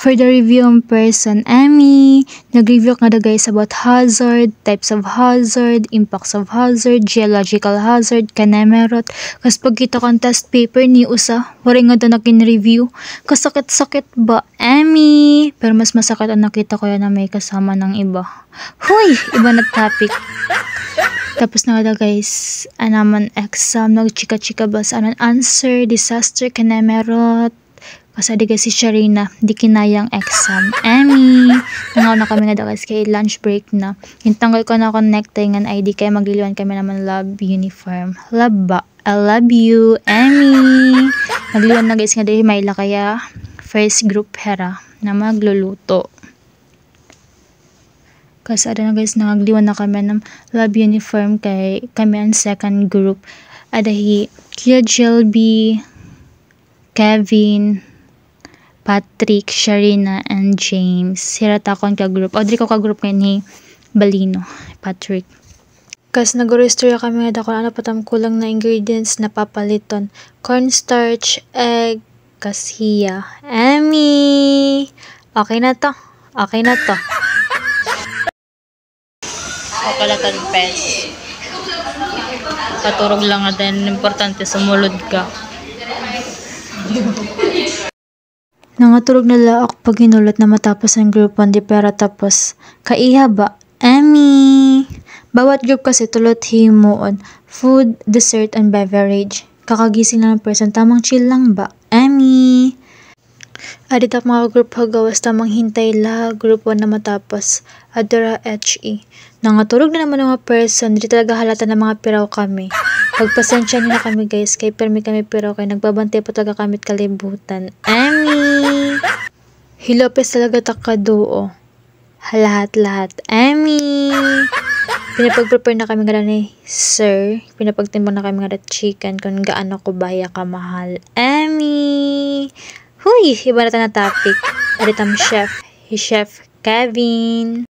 For the review in person, Emmy, nag-review ka na guys about hazard, types of hazard, impacts of hazard, geological hazard, kanemerot. Kas pagkita kang test paper ni usa, wari nga doon nakin-review. Kasakit-sakit ba, Emmy? Pero mas masakit ang nakita ko yan na may kasama ng iba. Huy! Iba na topic. Tapos na nga guys, naman exam, nag-chika-chika ba sa anong answer, disaster, kanemerot. Kasi di si Sharina, di kinayang exam. Emmy, nangaw na kami nga guys kay lunch break na. Hintanggal ko na akong necktie ng ID kaya magliliwan kami naman love uniform. Love ba? I love you, Emmy. Magliwan na guys nga dahil Mayla kaya first group hera na magluluto. Kasi ada na guys, nagliwan na kami ng love uniform kay kami ang second group. Adahi Kia Jelby, Kevin, Patrick, Sharina, and James. Hirata akong ka-group. O, di ko ka-group ngayon ni Balino, Patrick. Kasi nag-register kami nga dako ano patam kulang na ingredients na papaliton. Cornstarch, egg, kasiya. Emmy! Okay na to. Okay na to. Okay lang tan pes. Paturog lang nga din. Importante sumulod ka. Nangatulog na laak pag hinulot na matapos ang group 1 di pera tapos kaiha ba? Emmy! Bawat group kasi tulot himuon food, dessert, and beverage. Kakagising lang ng person, tamang chill lang ba? Emmy! Aditap mga group hagawas tamang hintay la group 1 na matapos. Adora HE. Nangatulog na naman ng mga person, di talaga halata ng mga piraw kami. Pagpasensya nyo na kami guys, kay permi kami piraw kay nagbabantay pa talaga kami kalibutan. Emmy! Hilopes talaga takaduo. Lahat-lahat. Emmy! Pinapag-prepare na kami nga ni sir. Pinapagtimbang na kami nga chicken kung gaano ko baya kamahal. Emmy! Huy! Iba na topic. Aritam chef. Chef Kevin.